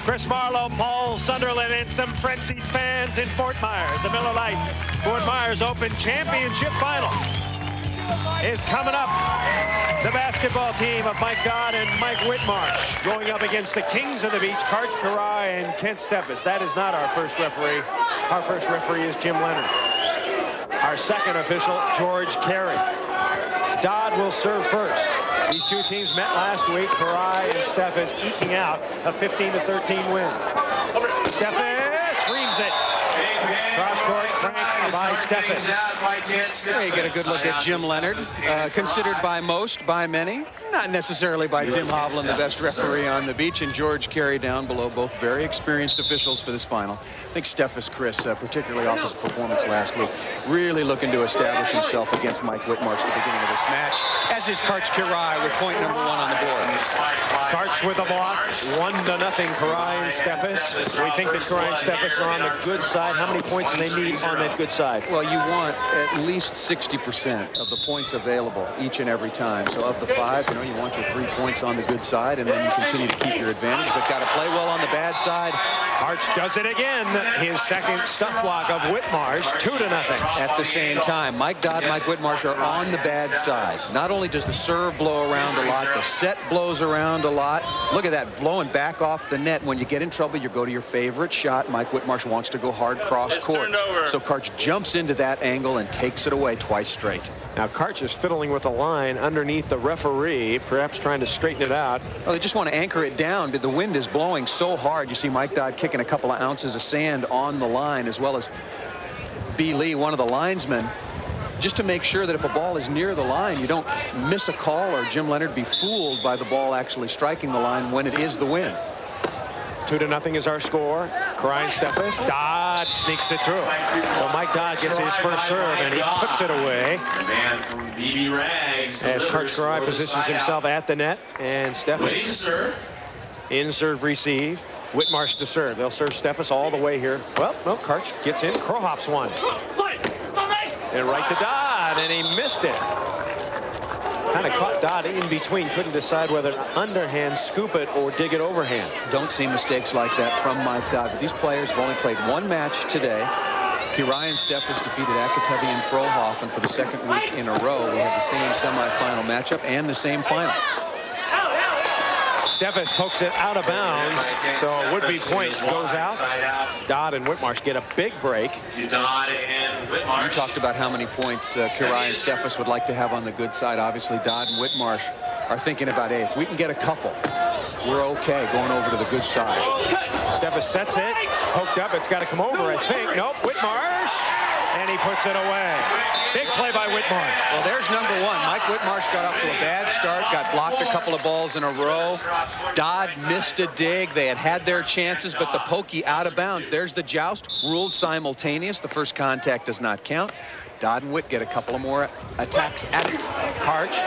Chris Marlowe, Paul Sunderland, and some frenzied fans in Fort Myers. The Miller Lite Fort Myers Open Championship Final is coming up. The basketball team of Mike Dodd and Mike Whitmarsh going up against the Kings of the Beach, Kart Karai and Kent Steffes. That is not our first referee. Our first referee is Jim Leonard. Our second official, George Carey. Dodd will serve first. These two teams met last week. Karai and Steffes eking out a 15-13 win. Steffes reams it. Cross court crank by Steffes. There you get a good look at Jim Leonard, considered by most, by many, not necessarily by Tim Hovland, the best referee on the beach, and George Carey down below, both very experienced officials for this final. I think Steffes, Chris, particularly off his performance last week, really looking to establish himself against Mike Whitmarsh at the beginning of this match, as is Karch Karai with point number 1 on the board. Karch with a block, 1-0, Karai and Steffes. We think that Karai and Steffes are on the good side. How many points do they need on that good side? Well, you want at least 60% of the points available each and every time. So of the 5, you want your 3 points on the good side, and then you continue to keep your advantage, but got to play well on the bad side. Karch does it again. His second stuff block of Whitmarsh, 2-0. At the same time, Mike Dodd, Mike Whitmarsh are on the bad side. Not only does the serve blow around a lot, the set blows around a lot. Look at that, blowing back off the net. When you get in trouble, you go to your favorite shot. Mike Whitmarsh wants to go hard cross court. So Karch jumps into that angle and takes it away twice straight. Now Karch is fiddling with the line underneath the referee, perhaps trying to straighten it out. Well, they just want to anchor it down, but the wind is blowing so hard. You see Mike Dodd kicking a couple of ounces of sand on the line, as well as B. Lee, one of the linesmen, just to make sure that if a ball is near the line, you don't miss a call or Jim Leonard be fooled by the ball actually striking the line when it is the wind. 2-0 is our score. Karai and Steffes. Dodd sneaks it through. So Mike Dodd gets his first serve, and he puts it away. As Karch Karai positions himself at the net, and Steffes in serve receive. Whitmarsh to serve. They'll serve Steffes all the way here. Well, no, Karch gets in. Crow hops one. And right to Dodd, and he missed it. Kind of caught Dodd in between. Couldn't decide whether to underhand scoop it or dig it overhand. Don't see mistakes like that from Mike Dodd. But these players have only played one match today. Karai and Steffes defeated Akatevi and Frohoff, for the second week in a row, we have the same semifinal matchup and the same final. Steffes pokes it out of bounds, so a would-be point goes out. Dodd and Whitmarsh get a big break. Dodd and Whitmarsh. You talked about how many points Karai and Steffes would like to have on the good side. Obviously, Dodd and Whitmarsh are thinking about, hey, if we can get a couple, we're okay going over to the good side. Steffes sets it, poked up. It's got to come over, I think. Nope, Whitmarsh, and he puts it away. Big play by Whitmarsh. Well, there's number 1. Mike Whitmarsh got off to a bad start, got blocked a couple of balls in a row. Dodd missed a dig. They had their chances, but the pokey out of bounds. There's the joust, ruled simultaneous. The first contact does not count. Dodd and Whit get a couple of more attacks at it. Karch.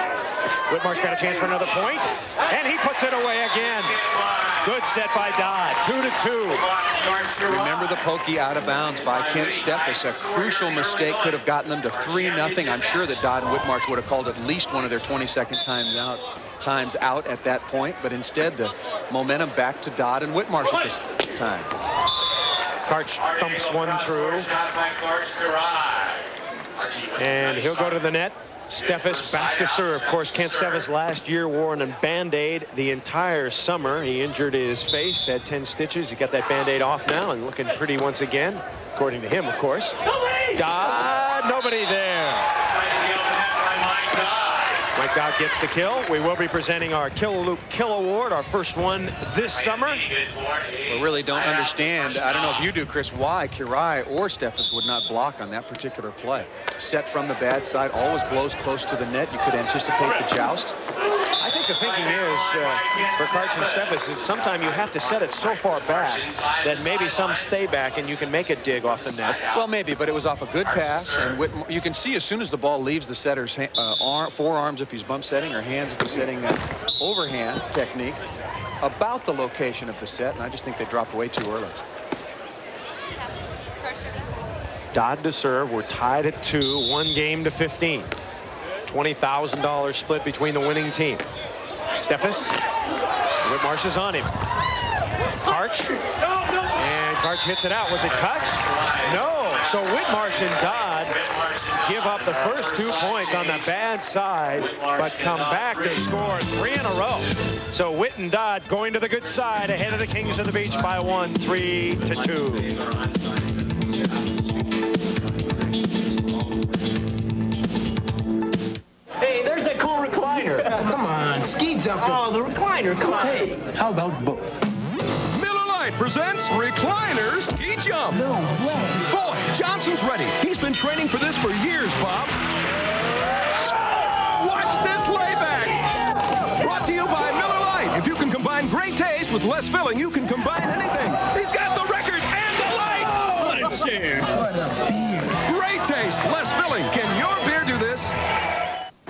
Whitmarsh got a chance for another point, and he puts it away again. Good set by Dodd. 2-2. Remember the pokey out of bounds by Kent Steffes. A crucial mistake could have gotten them to 3-0. I'm sure that Dodd and Whitmarsh would have called at least one of their 22nd times out at that point, but instead the momentum back to Dodd and Whitmarsh at this time. Karch thumps one through, and he'll go to the net. Steffes back to serve. Of course, Kent Steffes last year wore a Band-Aid the entire summer. He injured his face, had 10 stitches. He got that Band-Aid off now and looking pretty once again, according to him, of course. Dodd, nobody there. Mike Dodd gets the kill. We will be presenting our Kill Loop Kill Award, our first one this summer. We really don't understand, I don't know if you do, Chris, why Karai or Steffes would not block on that particular play. Set from the bad side, always blows close to the net. You could anticipate the joust. I think the thinking is, for Karch and Steffes, is sometimes you have to set it so far back that maybe some stay back and you can make a dig off the net. Well, maybe, but it was off a good pass. And you can see as soon as the ball leaves the setter's forearms if he's bump setting, or hands if he's setting overhand technique, about the location of the set. And I just think they dropped way too early. Dodd to serve. We're tied at 2, 1 game to 15. $20,000 split between the winning team. Steffes. Whitmarsh is on him. Karch Karch. And Karch hits it out. Was it touch? No. So Whitmarsh and Dodd give up the first 2 points on the bad side, but come back to score 3 in a row. So Whit and Dodd going to the good side, ahead of the Kings of the Beach by 1, 3-2. Hey, there's that cool recliner. Come on, ski jumper. Oh, the recliner, come on. Hey, how about both? Miller Lite presents Recliner Ski Jump. No way. Boy, Johnson's ready. He's been training for this for years, Bob. Watch this layback. Brought to you by Miller Lite. If you can combine great taste with less filling, you can combine anything. He's got the record and the light. Let's see. What a beer. Great taste, less filling. Can your beer do this?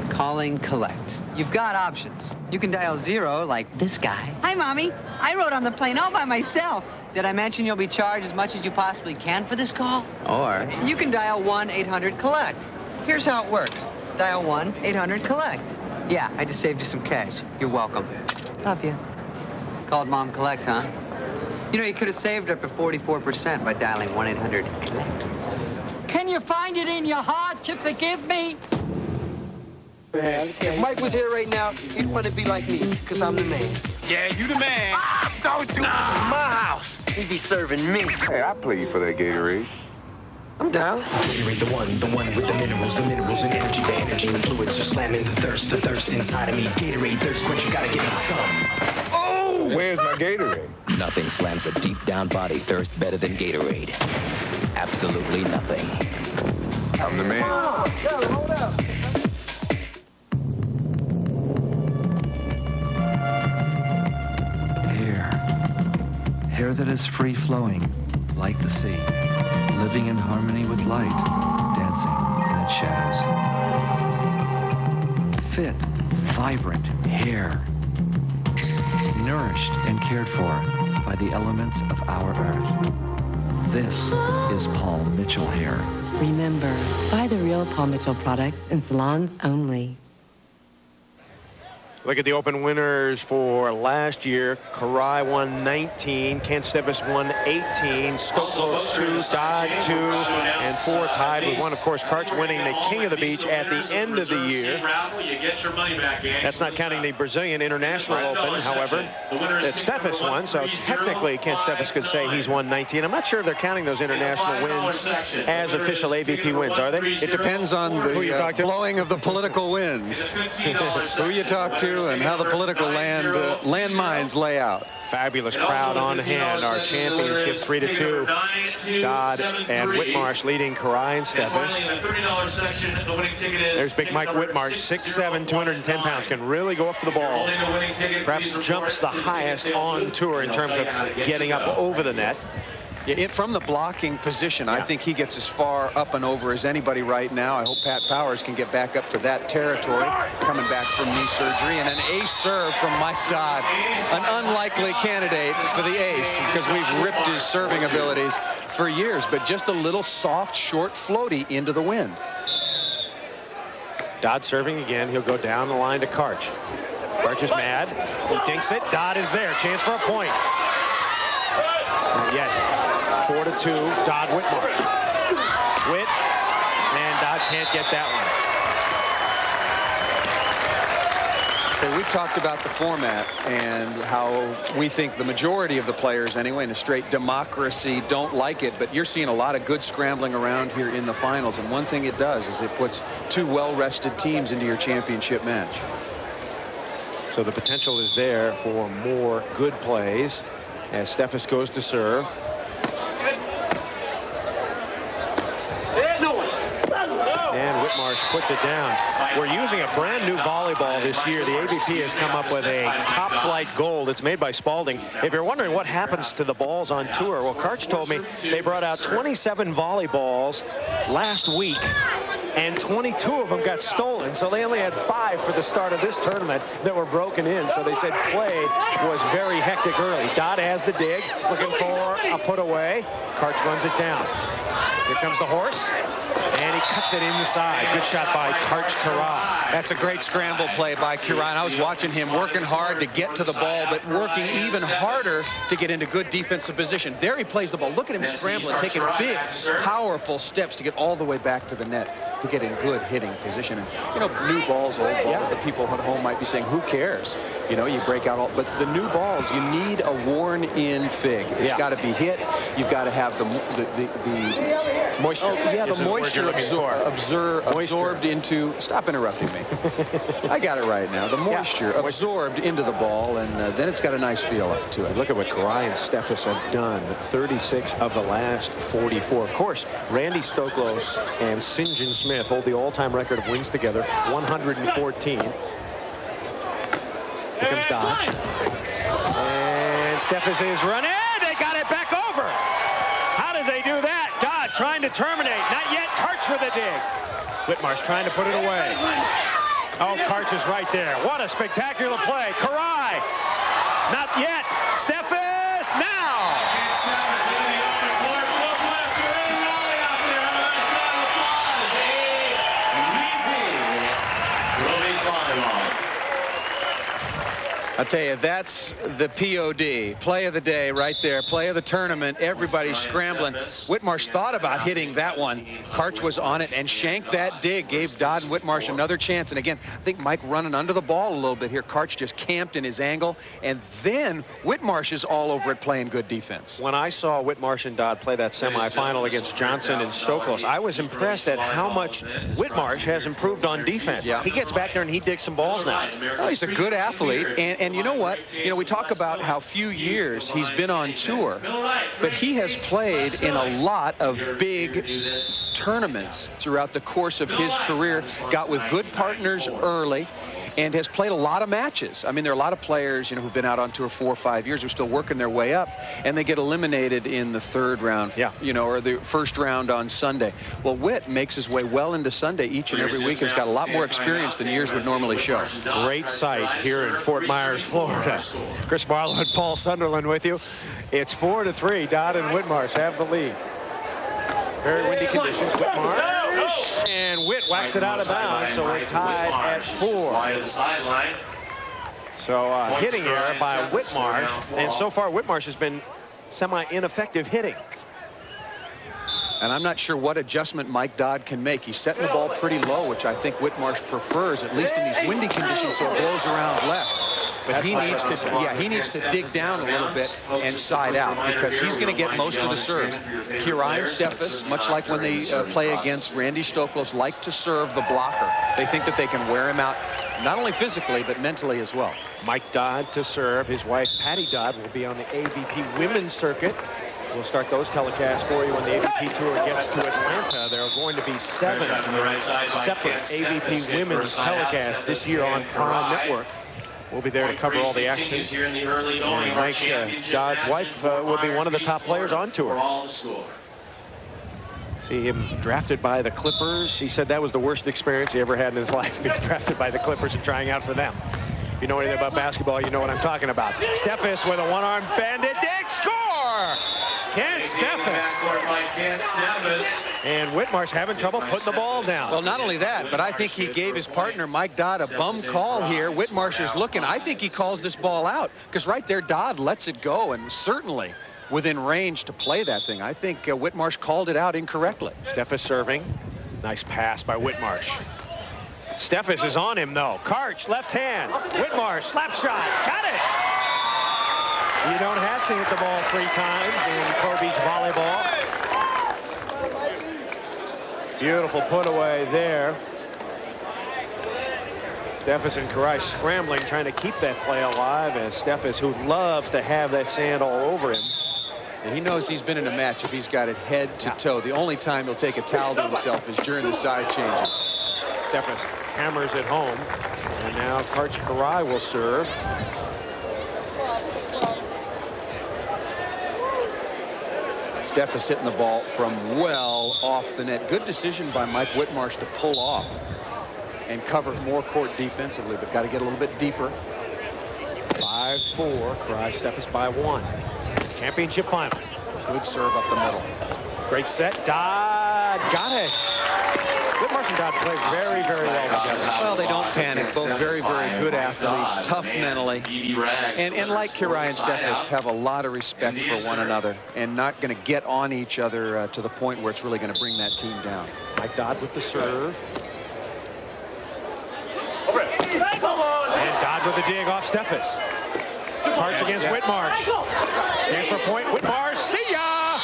Calling collect. You've got options. You can dial 0 like this guy. Hi, Mommy. I rode on the plane all by myself. Did I mention you'll be charged as much as you possibly can for this call? Or you can dial 1-800-COLLECT. Here's how it works. Dial 1-800-COLLECT. Yeah, I just saved you some cash. You're welcome. Love you. Called Mom Collect, huh? You know, you could have saved up to 44% by dialing 1-800-COLLECT. Can you find it in your heart to forgive me? If Mike was here right now, he'd want to be like me, because I'm the man. Yeah, you the man. Don't do this. This is my house. He'd be serving me. Hey, I play you for that Gatorade. I'm down. Gatorade, the one with the minerals and energy, the energy and fluids are slamming the thirst inside of me. Gatorade, thirst quench, you gotta give me some. Oh! Where's my Gatorade? Nothing slams a deep down body thirst better than Gatorade. Absolutely nothing. I'm the man. Hold up. Hair that is free-flowing, like the sea, living in harmony with light, dancing in its shadows. Fit, vibrant hair, nourished and cared for by the elements of our earth. This is Paul Mitchell hair. Remember, buy the real Paul Mitchell products in salons only. Look at the open winners for last year. Karai won 19, Kent Stevis won 18, Stokos 2, Dodd 2, and 4 tied with 1. Of course, Karch winning the King of the Beach at the end of the year. That's not counting the Brazilian International Open, however, that Stevis won, so technically Kent Stevis could say he's won 19. I'm not sure if they're counting those international wins as official AVP wins, are they? It depends on the blowing of the political winds. Who you talk to and how the political landmines lay out. Fabulous crowd on hand. Our championship 3-2. Dodd and Whitmarsh leading Karai and Stevis. There's big Mike Whitmarsh, 6'7", 210 pounds, can really go up to the ball. Perhaps jumps the highest on tour in terms of getting up over the net. From the blocking position, I think he gets as far up and over as anybody right now. I hope Pat Powers can get back up to that territory, coming back from knee surgery. And an ace serve from Mike Dodd, an unlikely candidate for the ace because we've ripped his serving abilities for years, but just a little soft, short floaty into the wind. Dodd serving again. He'll go down the line to Karch. Karch is mad. He dinks it. Dodd is there. Chance for a point. Not yet. 4-2, Dodd Whitmarsh. Whit, and Dodd can't get that one. So we've talked about the format and how we think the majority of the players, anyway, in a straight democracy, don't like it. But you're seeing a lot of good scrambling around here in the finals. And one thing it does is it puts 2 well-rested teams into your championship match. So the potential is there for more good plays as Stephis goes to serve. And Whitmarsh puts it down. We're using a brand new volleyball this year. The AVP has come up with a top flight gold. It's made by Spalding. If you're wondering what happens to the balls on tour, well, Karch told me they brought out 27 volleyballs last week and 22 of them got stolen. So they only had 5 for the start of this tournament that were broken in. So they said play was very hectic early. Dodd has the dig, looking for a put away. Karch runs it down. Here comes the horse, and he cuts it inside. Good shot by Karch Karai. That's a great scramble play by Karai. I was watching him working hard to get to the ball, but working even harder to get into good defensive position. There he plays the ball. Look at him scrambling, taking big, powerful steps to get all the way back to the net to get in good hitting position. And, you know, new balls, old balls, the people at home might be saying, who cares? You know, you break out all, but the new balls, you need a worn-in fig. It's got to be hit. You've got to have the moisture. Oh, yeah, the moisture absorbed into. Stop interrupting me. I got it right now. The moisture absorbed into the ball, and then it's got a nice feel to it. Look at what Karai and Steffes have done. 36 of the last 44. Of course, Randy Stoklos and St. John Smith hold the all-time record of wins together, 114. Here comes Dodd. And Steffes is running. They got it back over. How did they do that? Dodd trying to terminate. Not yet. Karch with a dig. Whitmarsh trying to put it away. Oh, Karch is right there. What a spectacular play. Karai. Not yet. Steffes now. I'll tell you, that's the POD, play of the day right there, play of the tournament. Everybody's scrambling. Whitmarsh thought about hitting that one. Karch was on it and shanked that dig, gave Dodd and Whitmarsh another chance. And again, I think Mike running under the ball a little bit here. Karch just camped in his angle, and then Whitmarsh is all over it playing good defense. When I saw Whitmarsh and Dodd play that semifinal against Johnson and Stoklos, I was impressed at how much Whitmarsh has improved on defense. Yeah. He gets back there and he digs some balls now. Oh, he's a good athlete, and you know what? You know, we talk about how few years he's been on tour, but he has played in a lot of big tournaments throughout the course of his career, got with good partners early, and has played a lot of matches. I mean, there are a lot of players, you know, who've been out on tour 4 or 5 years who are still working their way up, and they get eliminated in the third round, you know, or the first round on Sunday. Well, Whit makes his way well into Sunday each and every week. Has got a lot more experience than years would normally show. Great sight here in Fort Myers, Florida. Chris Barlow and Paul Sunderland with you. It's 4-3. Dodd and Whitmarsh have the lead. Very windy conditions. Whitmarsh. And Whit whacks it out of bounds, so we're tied at 4. So hitting error by Whitmarsh, and so far Whitmarsh has been semi-ineffective hitting. And I'm not sure what adjustment Mike Dodd can make. He's setting the ball pretty low, which I think Whitmarsh prefers, at least in these windy conditions, so it blows around less. But he needs to dig down a little bit and side out, because he's going to get most of the serves. Karai and Steffes, much like when they play against Randy Stoklos, like to serve the blocker. They think that they can wear him out, not only physically, but mentally as well. Mike Dodd to serve. His wife, Patty Dodd, will be on the AVP women's circuit. We'll start those telecasts for you when the AVP Tour gets to Atlanta. There are going to be 7 separate AVP women's telecasts this year on Prime Network. We'll be there to cover all the action. And Mike Dodd's wife will be one of the top players on tour. See him drafted by the Clippers. He said that was the worst experience he ever had in his life, being drafted by the Clippers and trying out for them. If you know anything about basketball, you know what I'm talking about. Steffes with a one-armed bandit dig, score! Ken Steffes. And Whitmarsh having trouble putting the ball down. Well, not only that, but I think he gave his partner Mike Dodd a bum call here. Whitmarsh is looking. I think he calls this ball out, because right there Dodd lets it go, and certainly within range to play that thing. I think Whitmarsh called it out incorrectly. Steffes serving. Nice pass by Whitmarsh. Steffes is on him, though. Karch, left hand. Whitmarsh, slap shot. Got it! You don't have to hit the ball 3 times in Pro Beach volleyball. Beautiful put away there. Steffes and Karai scrambling, trying to keep that play alive, as Steffes, who loves to have that sand all over him. And he knows he's been in a match if he's got it head to toe. The only time he'll take a towel to himself is during the side changes. Steffes hammers it home. And now Karch Karai will serve. Steph is hitting the ball from well off the net. Good decision by Mike Whitmarsh to pull off and cover more court defensively, but got to get a little bit deeper. 5-4. Karai Steffes by 1. Championship final. Good serve up the middle. Great set. Dodd got it. Whitmarsh and Dodd play very, very well together. Well, they don't panic. Both very, very good athletes, tough mentally. And like Karai and Steffes, have a lot of respect for one another and not going to get on each other to the point where it's really going to bring that team down. Mike Dodd with the serve. And Dodd with the dig off Steffes. Karch against Whitmarsh. Chance for point. Whitmarsh, see ya!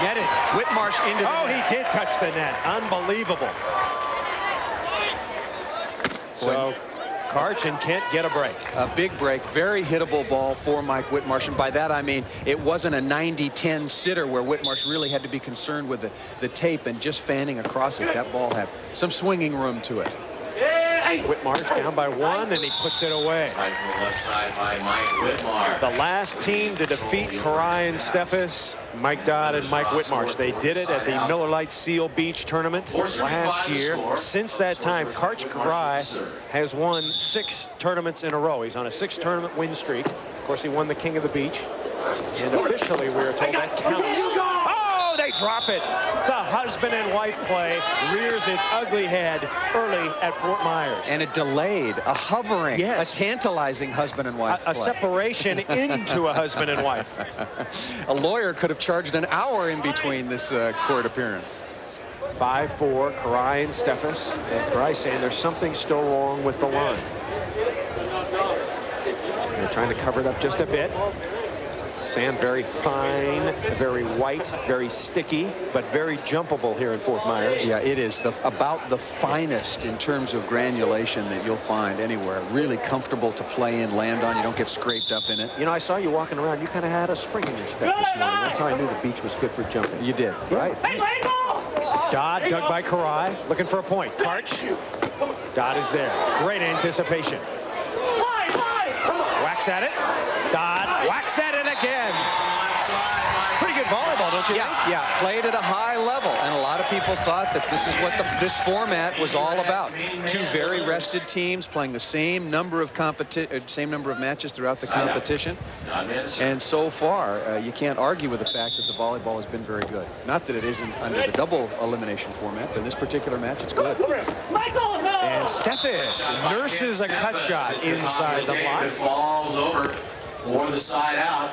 Netted. Whitmarsh into the net. Oh, he did touch the net. Unbelievable. So Karch and Kent get a break. A big break. Very hittable ball for Mike Whitmarsh. And by that, I mean, it wasn't a 90-10 sitter where Whitmarsh really had to be concerned with the tape and just fanning across it. That ball had some swinging room to it. Whitmarsh down by 1, and he puts it away. Side from the left side by Mike Whitmarsh. The last team to defeat Karai and Steffes, Mike Dodd and Mike Whitmarsh. They did it at the Miller Lite Seal Beach tournament last year. Since that time, Karch Karai has won 6 tournaments in a row. He's on a 6-tournament win streak. Of course, he won the King of the Beach. And officially, we are told that counts. Oh, they drop it. The husband and wife play rears its ugly head early at Fort Myers. And it delayed, a hovering, yes, a tantalizing husband and wife a play. Separation into a husband and wife. A lawyer could have charged an hour in between this court appearance. 5-4, Karai and Steffes. And Karai saying there's something still wrong with the line. They're trying to cover it up just a bit. Sand very fine, very white, very sticky, but very jumpable here in Fort Myers. Yeah, it is about the finest in terms of granulation that you'll find anywhere. Really comfortable to play in, land on. You don't get scraped up in it. You know, I saw you walking around. You kind of had a spring in your step this morning. That's how I knew the beach was good for jumping. You did, right? Dodd dug by Karai, looking for a point. Karch. Dodd is there. Great anticipation. Whacks at it. Dodd whacks at it again. Pretty good volleyball, don't you think? Yeah, played at a high level, and a lot of people thought that this is what this format was all about. 2 very rested teams playing the same number of matches throughout the competition. And so far, you can't argue with the fact that the volleyball has been very good. Not that it isn't under the double elimination format, but in this particular match, it's good. And Steffes nurses a cut shot inside the block. It falls over for the side out.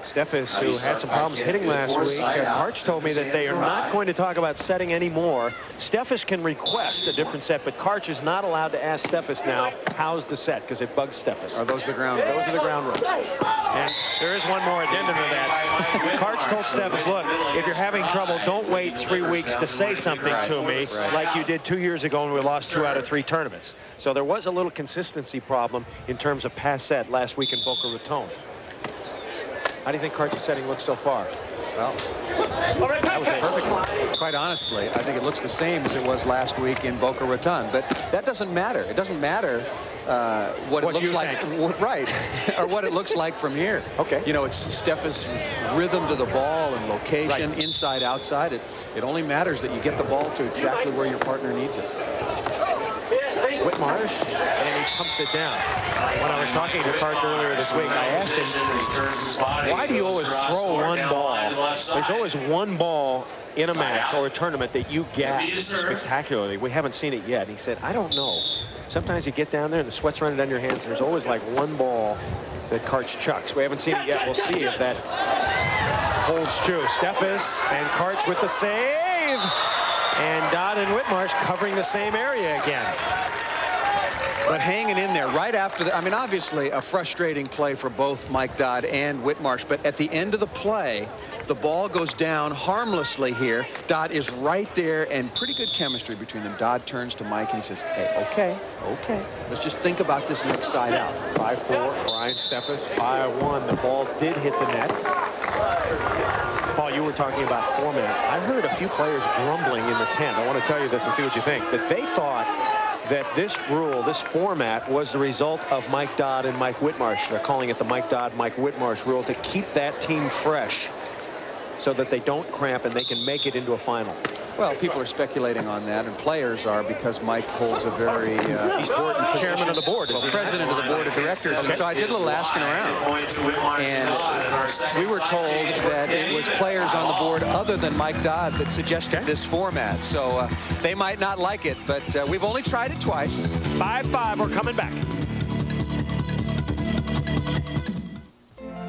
Steffes, who had some problems hitting last week, Karch told me that they are not going to talk about setting anymore. Steffes can request a different set, but Karch is not allowed to ask Steffes now, how's the set, because it bugs Steffes. Are those the ground rules? Those are the ground rules. And there is one more addendum to that. Karch told Steffes, look, if you're having trouble, don't wait 3 weeks to say something to me like you did 2 years ago when we lost 2 out of 3 tournaments. So there was a little consistency problem in terms of pass set last week in Boca Raton. How do you think Karch's setting looks so far? Well, that was a perfect one. Quite honestly, I think it looks the same as it was last week in Boca Raton. But that doesn't matter. It doesn't matter what it looks like, right, or what it looks like from here. Okay. You know, it's Steffes' rhythm to the ball and location, inside, outside. It only matters that you get the ball to exactly where your partner needs it. Whitmarsh, and he pumps it down. When I was talking to Karch earlier this week, I asked him, why do you always throw one ball? There's always one ball in a match or a tournament that you get spectacularly. We haven't seen it yet. He said, I don't know. Sometimes you get down there and the sweat's running down your hands. There's always like one ball that Karch chucks. We haven't seen it yet. We'll see if that holds true. Steffes and Karch with the save. And Dodd and Whitmarsh covering the same area again. But hanging in there right after the, I mean, obviously a frustrating play for both Mike Dodd and Whitmarsh, but at the end of the play, the ball goes down harmlessly here. Dodd is right there, and pretty good chemistry between them. Dodd turns to Mike and he says, hey, okay, let's just think about this next side out. 5-4, Brian Steffes, 5-1. The ball did hit the net. Paul, you were talking about format. I heard a few players grumbling in the tent. I want to tell you this and see what you think. That they thought that this rule, this format, was the result of Mike Dodd and Mike Whitmarsh. They're calling it the Mike Dodd, Mike Whitmarsh rule to keep that team fresh. so that they don't cramp and they can make it into a final? Well, people are speculating on that, and players are, because Mike holds a very important position. Chairman of the board. Well, president of the board of directors. Okay. And so I did a little asking around. And we were told that it was players on the board other than Mike Dodd that suggested this format. So they might not like it, but we've only tried it twice. 5-5. We're coming back.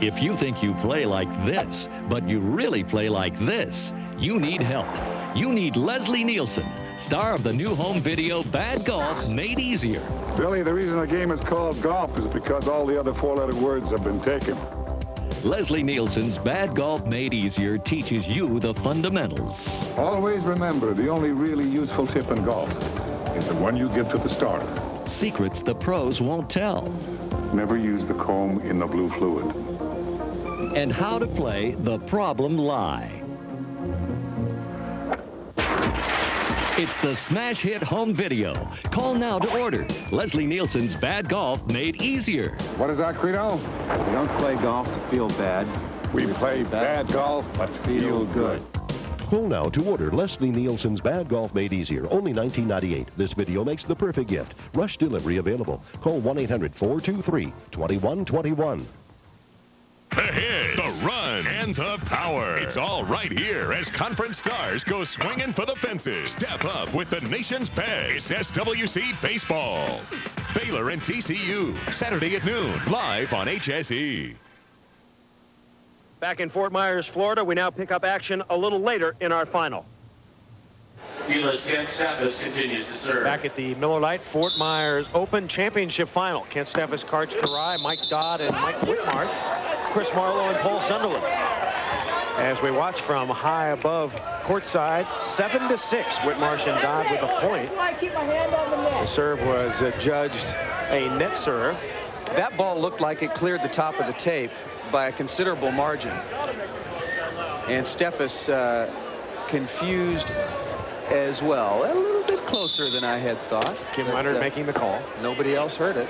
If you think you play like this, but you really play like this, you need help. You need Leslie Nielsen, star of the new home video Bad Golf Made Easier. Billy, the reason the game is called golf is because all the other four-letter words have been taken. Leslie Nielsen's Bad Golf Made Easier teaches you the fundamentals. Always remember, the only really useful tip in golf is the one you give to the starter. Secrets the pros won't tell. Never use the comb in the blue fluid. And how to play the problem lie. It's the smash hit home video. Call now to order Leslie Nielsen's Bad Golf Made Easier. What is our credo? We don't play golf to feel bad. We play bad golf, but feel good. Call now to order Leslie Nielsen's Bad Golf Made Easier, only $19.98. This video makes the perfect gift. Rush delivery available. Call 1-800-423-2121. The hit, the run, and the power. It's all right here as conference stars go swinging for the fences. Step up with the nation's best. It's SWC Baseball. Baylor and TCU, Saturday at noon, live on HSE. Back in Fort Myers, Florida, we now pick up action a little later in our final. Fielder's Kent Steffes continues to serve. Back at the Miller Lite Fort Myers Open Championship Final. Kent Steffes, Karch Karai, Mike Dodd, and Mike Whitmarsh. Chris Marlowe and Paul Sunderland. As we watch from high above courtside, 7-6, Whitmarsh and Dodd with a point. The serve was judged a net serve. That ball looked like it cleared the top of the tape by a considerable margin. And Steffes confused as well. A little bit closer than I had thought. Kim Leonard making the call. Nobody else heard it.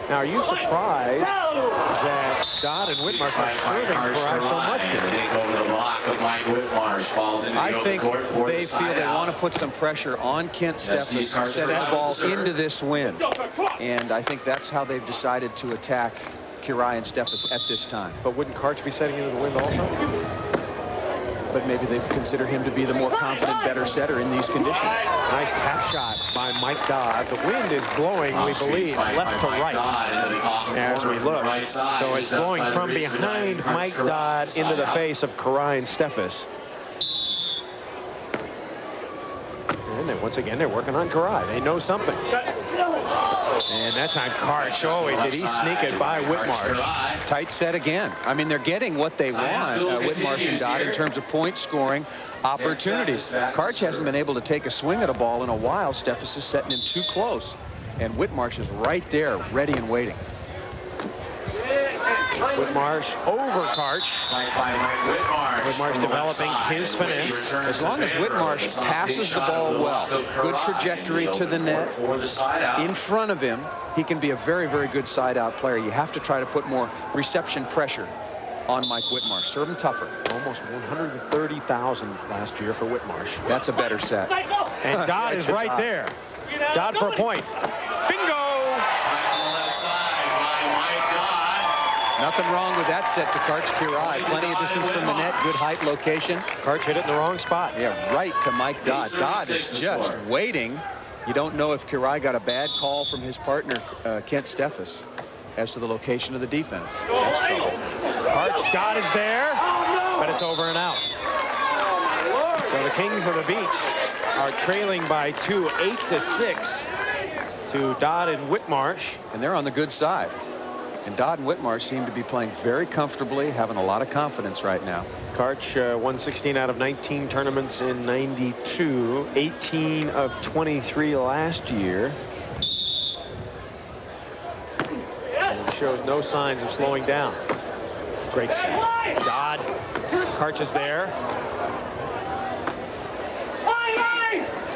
Now, are you surprised that Dodd and Whitmarsh are serving Karai so much here? I think they feel they want to put some pressure on Kent Steffes, sending the ball into this wind. And I think that's how they've decided to attack Karai and Steffes at this time. But wouldn't Karch be setting into the wind also? But maybe they consider him to be the more confident, better setter in these conditions. Nice tap shot by Mike Dodd. The wind is blowing, we believe, left to right as we look. So it's blowing from behind Mike Dodd into the face of Karai and Steffes. And then once again, they're working on Karai. They know something. And that time, Karch, did he sneak it by Whitmarsh. Tight set again. I mean, they're getting what they want, Whitmarsh and Dodd, in terms of point scoring opportunities. Karch hasn't been able to take a swing at a ball in a while. Steffes is setting him too close. And Whitmarsh is right there, ready and waiting. Whitmarsh over Karch. Whitmarsh developing his finesse. As long as Whitmarsh passes the ball well, good trajectory to the net, in front of him, he can be a very, very good side-out player. You have to try to put more reception pressure on Mike Whitmarsh. Serve him tougher. Almost 130,000 last year for Whitmarsh. That's a better set. And Dodd is right there. Dodd for a point. Bingo! Nothing wrong with that set to Karch Karai. Plenty of distance from the net, good height, location. Karch hit it in the wrong spot. Yeah, right to Mike Dodd. Dodd is just waiting. You don't know if Karai got a bad call from his partner, Kent Steffes, as to the location of the defense. That's trouble. Karch, Dodd is there, but it's over and out. So the Kings of the Beach are trailing by 2, 8-6 to Dodd and Whitmarsh. And they're on the good side. And Dodd and Whitmarsh seem to be playing very comfortably, having a lot of confidence right now. Karch won 16 out of 19 tournaments in '92, 18 of 23 last year. And shows no signs of slowing down. Great set. Dodd, Karch is there.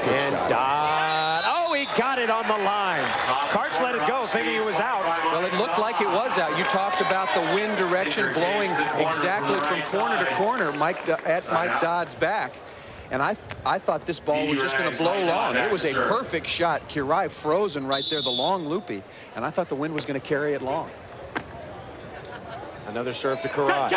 And Dodd, he got it it on the line. Karch let it go, thinking it was out. Well, it looked like it was out. You talked about the wind direction blowing exactly from corner to corner at Mike Dodd's back. And I thought this ball was just going to blow long. It was a perfect shot. Kirai frozen right there, the long loopy. And I thought the wind was going to carry it long. Another serve to Kirai.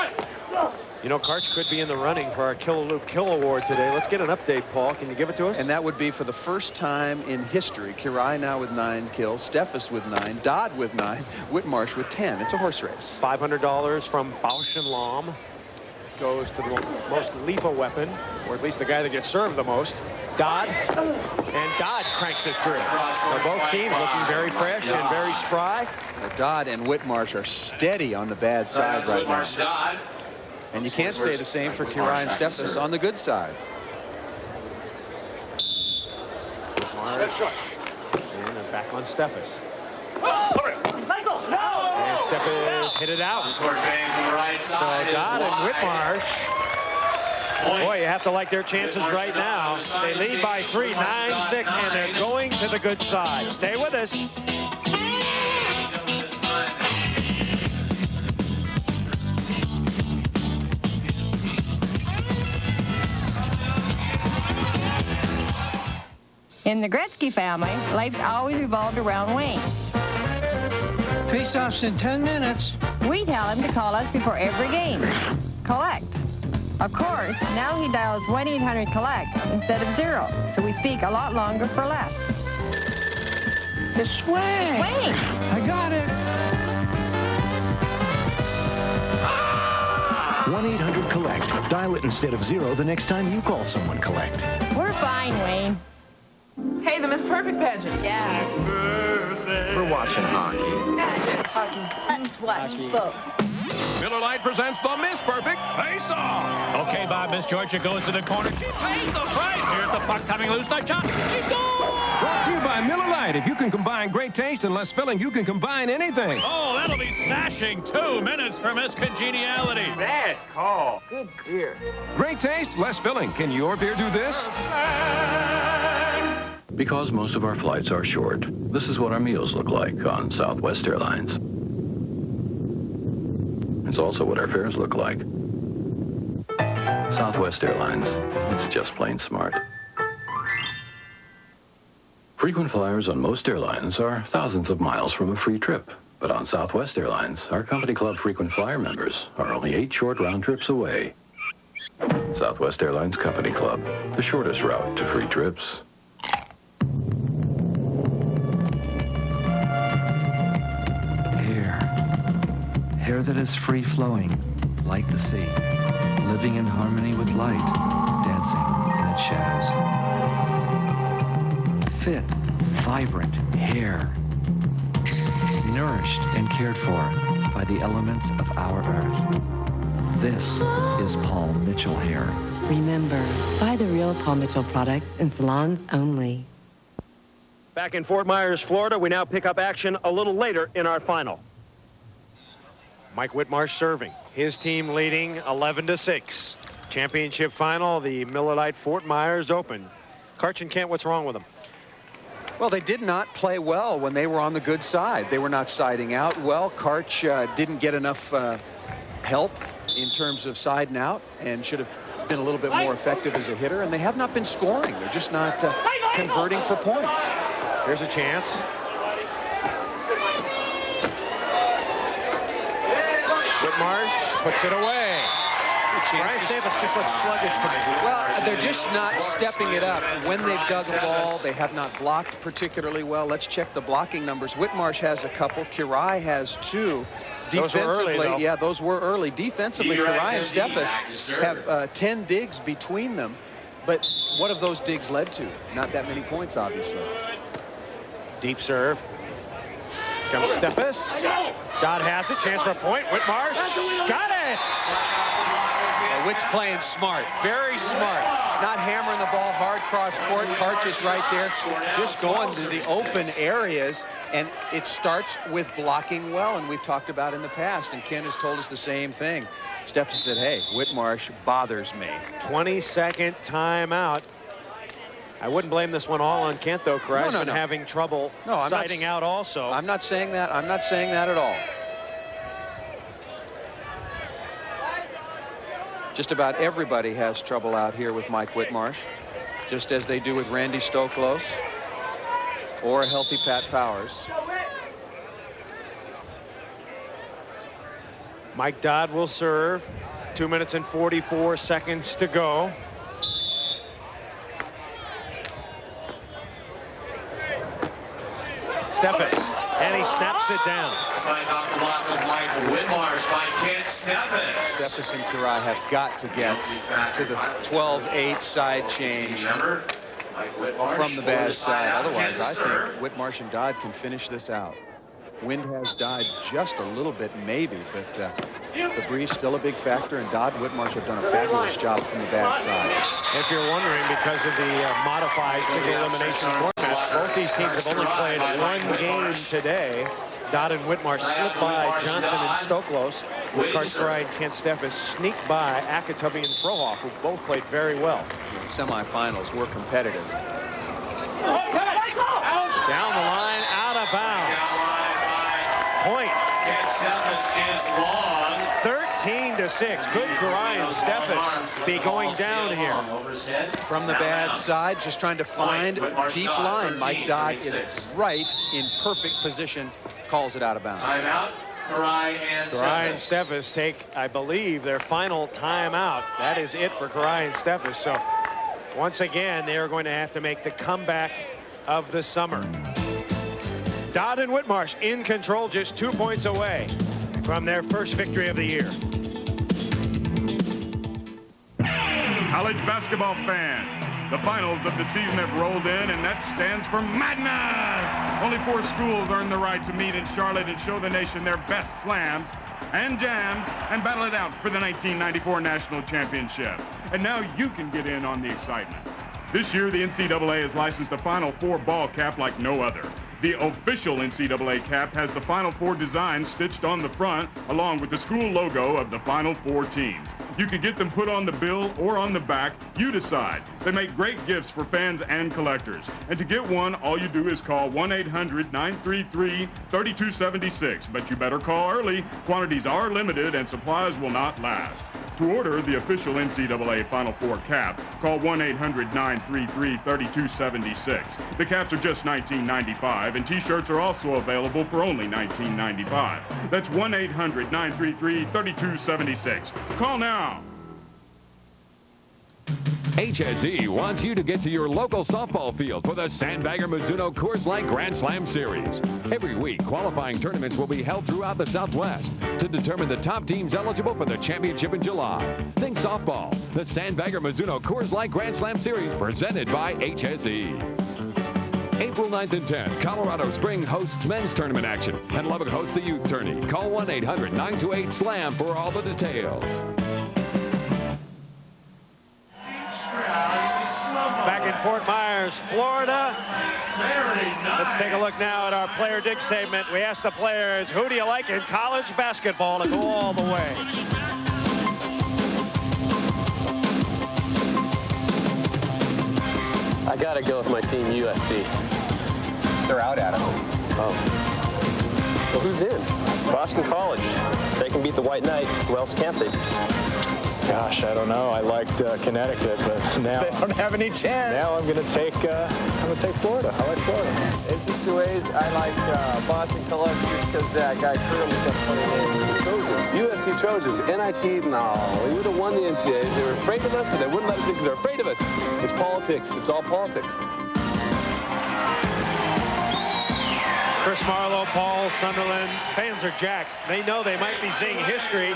You know, Karch could be in the running for our Kill Loop Kill Award today. Let's get an update, Paul. Can you give it to us? And that would be for the first time in history. Kirai now with 9 kills, Steffes with 9, Dodd with 9, Whitmarsh with 10. It's a horse race. $500 from Bausch and Lomb goes to the most lethal weapon, or at least the guy that gets served the most, Dodd. And Dodd cranks it through. Now both teams looking very fresh and very spry. Dodd and Whitmarsh are steady on the bad side right now. And you can't say the same for Kirai and Steffes on the good side. And back on Steffes. And Steffes hit it out. So Dodd and Whitmarsh. Boy, you have to like their chances right now. They lead by 3, 9-6, and they're going to the good side. Stay with us. In the Gretzky family, life's always revolved around Wayne. Face-offs in 10 minutes. We tell him to call us before every game. Collect. Of course, now he dials 1-800-COLLECT instead of 0, so we speak a lot longer for less. The swing. Swing. I got it. 1-800-COLLECT. Dial it instead of 0 the next time you call someone collect. We're fine, Wayne. Hey, the Miss Perfect pageant. Yeah. We're watching hockey. Let's watch both. Miller Lite presents the Miss Perfect Face-Off. Okay, Bob, Miss Georgia goes to the corner. She pays the price. Here's the puck coming loose. Nice shot. She's gone. Brought to you by Miller Lite. If you can combine great taste and less filling, you can combine anything. Oh, that'll be sashing. 2 minutes for Miss Congeniality. Bad call. Good beer. Great taste, less filling. Can your beer do this? Because most of our flights are short, this is what our meals look like on Southwest Airlines. It's also what our fares look like. Southwest Airlines, it's just plain smart. Frequent flyers on most airlines are thousands of miles from a free trip. But on Southwest Airlines, our company club frequent flyer members are only 8 short round trips away. Southwest Airlines Company Club, the shortest route to free trips. Hair that is free-flowing, like the sea, living in harmony with light, dancing in its shadows. Fit, vibrant hair, nourished and cared for by the elements of our earth. This is Paul Mitchell hair. Remember, buy the real Paul Mitchell product in salons only. Back in Fort Myers, Florida, we now pick up action a little later in our final. Mike Whitmarsh serving. His team leading 11-6. Championship final, the Miller Lite Fort Myers Open. Karch and Kent, what's wrong with them? Well, they did not play well when they were on the good side. They were not siding out well. Karch didn't get enough help in terms of siding out and should have been a little bit more effective as a hitter. And they have not been scoring. They're just not converting for points. Here's a chance. Whitmarsh puts it away. Bryce Davis just looks sluggish to me. Well, they're just not stepping it up. When they've dug the ball, they have not blocked particularly well. Let's check the blocking numbers. Whitmarsh has a couple. Kirai has 2. Defensively, those were early, those were early. Defensively, Kirai and Steffes have 10 digs between them. But what have those digs led to? Not that many points, obviously. Deep serve. Comes Steffes. Dodd has it. Chance for a point. Whitmarsh got it. Witt's playing smart. Very smart. Not hammering the ball hard cross court. Karch is right there. Just going to the open areas. And it starts with blocking well. And we've talked about in the past. And Ken has told us the same thing. Steffes said, hey, Whitmarsh bothers me. 22nd timeout. I wouldn't blame this one all on Kent, though. Karai's been no. having trouble siding out also. I'm not saying that. I'm not saying that at all. Just about everybody has trouble out here with Mike Whitmarsh, just as they do with Randy Stoklos or a healthy Pat Powers. Mike Dodd will serve. 2 minutes and 44 seconds to go. Steffes, and he snaps it down. Slide off the block of Mike Whitmarsh by Kent Steffes. Steffes and Karai have got to get to the 12-8 side change from the bad side. Otherwise, I think Whitmarsh and Dodd can finish this out. Wind has died just a little bit, maybe, but the breeze still a big factor, and Dodd and Whitmarsh have done a fabulous job from the bad side. If you're wondering, because of the modified single elimination format, both these teams have only played one game today. Dodd and Whitmarsh slipped by Johnson and Stoklos. Karai and Kent Steffes sneaked by Akatobi and Frohoff, who both played very well. The semifinals were competitive. Down the line, out of bounds. Point. Kent Steffes is long. 13-6. Could Karai and Steffes be going down here? From the bad side, just trying to find a deep line. Mike Dodd is right in perfect position. Calls it out of bounds. Timeout. Karai and Steffes take, I believe, their final timeout. That is it for Karai and Steffes. So once again, they are going to have to make the comeback of the summer. Dodd and Whitmarsh in control, just 2 points away from their first victory of the year. College basketball fans, the finals of the season have rolled in, and that stands for madness. Only 4 schools earned the right to meet in Charlotte and show the nation their best slams and jams and battle it out for the 1994 National Championship. And now you can get in on the excitement. This year, the NCAA has licensed a Final Four ball cap like no other. The official NCAA cap has the Final Four design stitched on the front, along with the school logo of the Final Four teams. You can get them put on the bill or on the back. You decide. They make great gifts for fans and collectors. And to get one, all you do is call 1-800-933-3276. But you better call early. Quantities are limited and supplies will not last. To order the official NCAA Final Four cap, call 1-800-933-3276. The caps are just $19.95, and T-shirts are also available for only $19.95. That's 1-800-933-3276. Call now. HSE wants you to get to your local softball field for the Sandbagger Mizuno Coors Light Grand Slam Series. Every week, qualifying tournaments will be held throughout the Southwest to determine the top teams eligible for the championship in July. Think softball, the Sandbagger Mizuno Coors Light Grand Slam Series presented by HSE. April 9th and 10th, Colorado Spring hosts men's tournament action, and Lubbock hosts the youth tourney. Call 1-800-928-SLAM for all the details. Back in Fort Myers, Florida. Let's take a look now at our Player Dig segment. We asked the players, who do you like in college basketball to go all the way? I gotta go with my team, USC. They're out, Adam. Oh. Well, who's in? Boston College. They can beat the White Knight. Who else can't they? Gosh, I don't know. I liked Connecticut, but now they don't have any chance. Now I'm gonna take Florida. I like Florida. In these 2 ways, I like Boston College just because that guy Curley's got funny names. Trojans. USC Trojans, NIT, no. We would have won the NCAA. They were afraid of us, and they wouldn't let us because they're afraid of us. It's politics. It's all politics. Chris Marlowe, Paul Sunderland, fans are jacked. They know they might be seeing history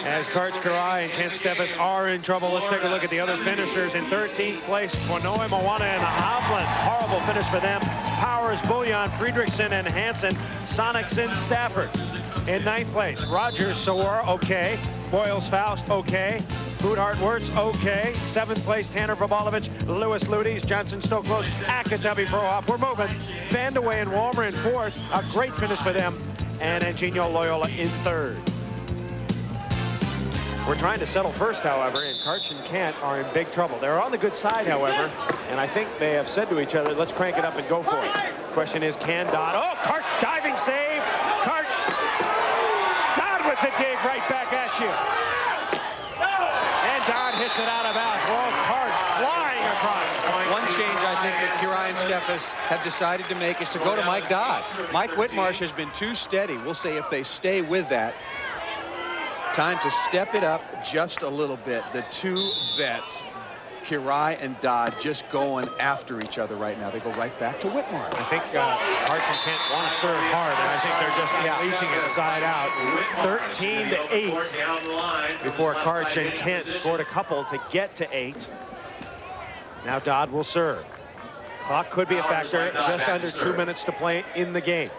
as Karch Karai and Kent Steffes are in trouble. Let's take a look at the other finishers. In 13th place, Fonoy, Moana, and Hovland. Horrible finish for them. Powers, Bouillon, Friedrichsen, and Hansen. Sonicson, Stafford. In 9th place, Rogers, Sawar, okay. Boyles, Faust, okay. Boudhart, Wirtz, okay. 7th place, Tanner Vrabolovich, Lewis Ludes, Johnson, Stoklos, Akatabi, Frohoff. We're moving. Vandaway and Walmer in 4th. A great finish for them. And Anginio Loyola in 3rd. We're trying to settle first, however, and Karch and Kent are in big trouble. They're on the good side, however, and I think they have said to each other, let's crank it up and go for it. Question is, can Dodd? Oh, Karch diving save. Karch. Dodd with the dig right back at you. And Dodd hits it out of bounds. Well, Karch flying across. One change I think that Kirai and Steffes have decided to make is to go to Mike Dodd. Mike Whitmarsh has been too steady. We'll see if they stay with that. Time to step it up just a little bit. The two vets, Kirai and Dodd, just going after each other right now. They go right back to Whitmarsh. I think Karch and Kent want to serve hard, and I think they're just unleashing it side out. 13-8 before Karch and Kent scored a couple to get to 8. Now Dodd will serve. Clock could be a factor. Just under 2 minutes to play in the game.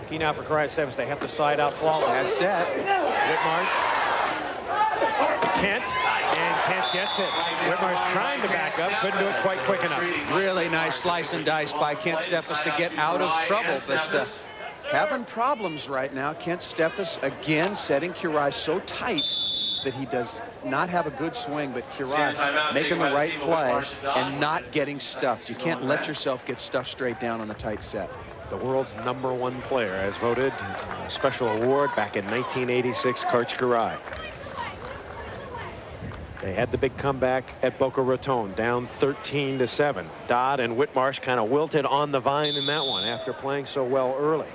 Key now for Kirai Steffes. They have to side out flawless. That's set. Whitmarsh. Kent. And Kent gets it. Whitmarsh trying to back up. Couldn't do it quite quick enough. Really nice slice and dice by Kent Steffes to get out of trouble. But having problems right now. Kent Steffes again setting Kirai so tight that he does not have a good swing, but Kirai making the right play and not getting stuffed. You can't let yourself get stuffed straight down on a tight set. The world's #1 player, as voted, a special award back in 1986, Karch Kirai. They had the big comeback at Boca Raton, down 13-7. Dodd and Whitmarsh kind of wilted on the vine in that one after playing so well early.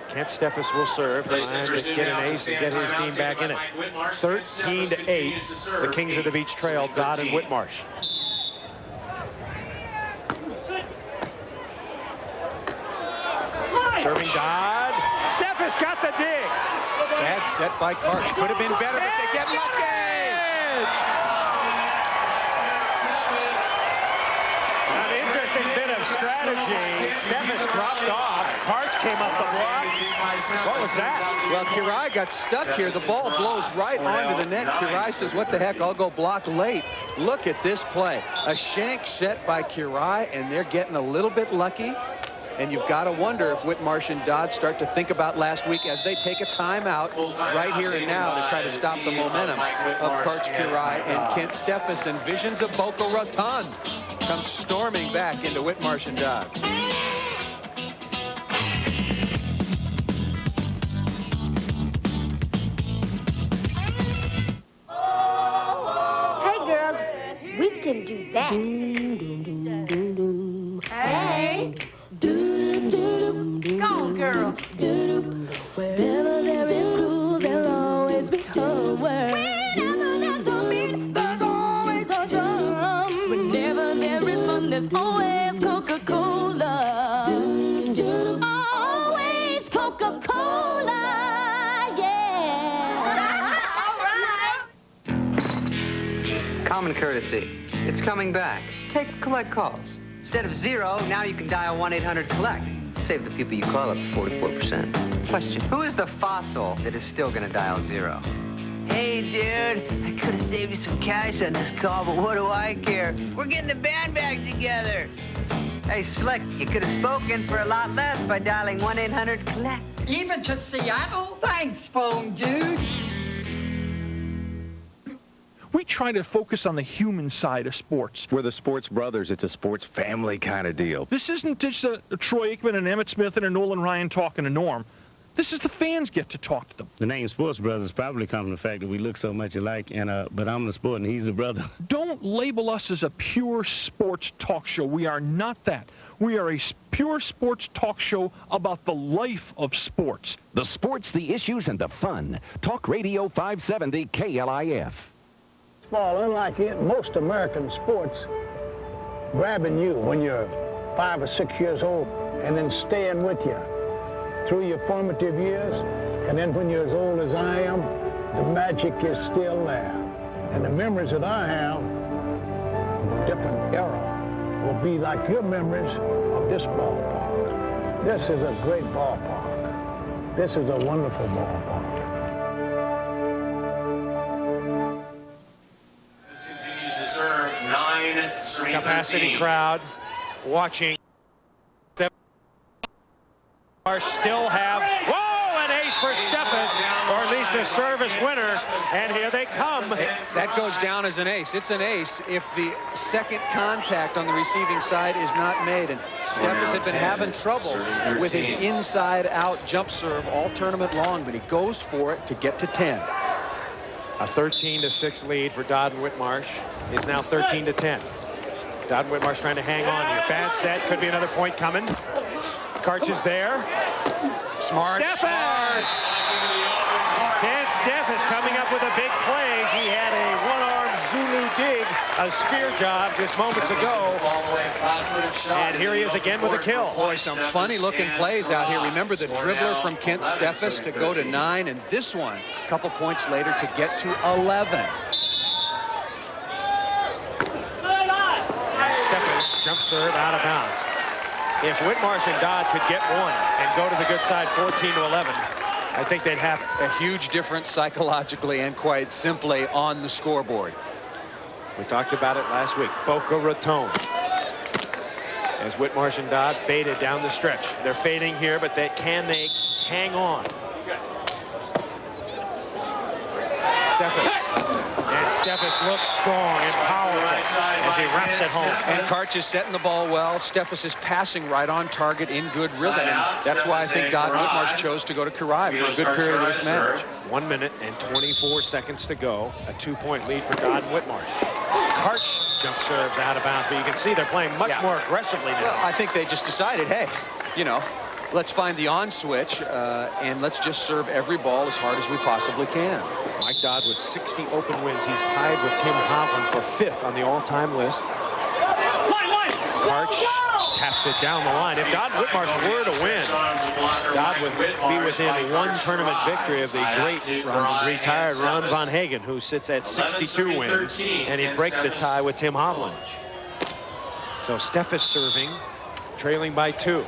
Kent Steffes will serve, trying to get an ace and get his team back in it. 13-8, the Kings of the Beach trail, Dodd and Whitmarsh. Serving Dodd. Steffes got the dig. Bad set by Karch. Could have been better, but they get lucky. An interesting bit of strategy. Steffes dropped off. Karch came up the block. What was that? Well, Kirai got stuck here. The ball blows right onto the net. Kirai says, what the heck, I'll go block late. Look at this play. A shank set by Kirai, and they're getting a little bit lucky. And you've got to wonder if Whitmarsh and Dodd start to think about last week as they take a timeout right here and now to try to stop the momentum of Karch Kirai and Kent Steffes. And visions of Boca Raton come storming back into Whitmarsh and Dodd. Hey, girls, we can do that. Hey. Go, girl. Wherever there is school, there'll always be homework. Whenever there's a beat, there's always a drum. Whenever there is fun, there's always Coca-Cola. Always Coca-Cola, yeah. All right. Common courtesy. It's coming back. Take collect calls. Instead of 0, now you can dial 1-800-COLLECT. Save the people you call up 44%. Question, who is the fossil that is still going to dial 0? Hey, dude, I could have saved you some cash on this call, but what do I care? We're getting the band back together. Hey, Slick, you could have spoken for a lot less by dialing 1-800-COLLECT. Even to Seattle? Thanks, phone dude. We try to focus on the human side of sports. We're the sports brothers. It's a sports family kind of deal. This isn't just a Troy Aikman and Emmett Smith and a Nolan Ryan talking to Norm. This is the fans get to talk to them. The name Sports Brothers probably comes from the fact that we look so much alike, but I'm the sport and he's the brother. Don't label us as a pure sports talk show. We are not that. We are a pure sports talk show about the life of sports. The sports, the issues, and the fun. Talk Radio 570 KLIF. Well, unlike most American sports, grabbing you when you're 5 or 6 years old and then staying with you through your formative years, and then when you're as old as I am, the magic is still there. And the memories that I have of a different era will be like your memories of this ballpark. This is a great ballpark. This is a wonderful ballpark. Serve 9-3. Capacity crowd watching. Still have, whoa, an ace for Steffes, or at least a service winner, and here they come. That goes down as an ace. It's an ace if the second contact on the receiving side is not made. And Steffes had been having trouble with his inside-out jump serve all tournament long, but he goes for it to get to 10. A 13-6 lead for Dodd and Whitmarsh is now 13-10. Dodd and Whitmarsh trying to hang on here. Bad set. Could be another point coming. Karch is there. Smart. Steffes! Dan Steffes coming up with a big play. He had a one-arm Zulu dig, a spear job just moments ago. And here he is again with a kill. Boy, some funny-looking plays out here. Remember the dribbler from Kent Steffes to go to 9, and this one a couple points later to get to 11. And Steffes jump serve out of bounds. If Whitmarsh and Dodd could get one and go to the good side 14-11, I think they'd have a huge difference psychologically and quite simply on the scoreboard. We talked about it last week. Boca Raton. As Whitmarsh and Dodd faded down the stretch. They're fading here, but can they hang on? Steffes. And Steffes looks strong and powerful as he wraps it home. And Karch is setting the ball well. Steffes is passing right on target in good rhythm. And that's why I think Dodd Whitmarsh chose to go to Kirai for a good period of this match. 1 minute and 24 seconds to go. A 2-point lead for Dodd Whitmarsh. Karch jump serves out of bounds, but you can see they're playing much more aggressively now. Well, I think they just decided, hey, you know, let's find the on switch and let's just serve every ball as hard as we possibly can. Mike Dodd with 60 open wins. He's tied with Tim Hovland for 5th on the all-time list. Karch taps it down the line. If Dodd Whitmarsh were to win, Dodd would be within one tournament victory of the great retired Ron Von Hagen, who sits at 62 wins, and he'd break the tie with Tim Hovland. So Steffes serving, trailing by 2.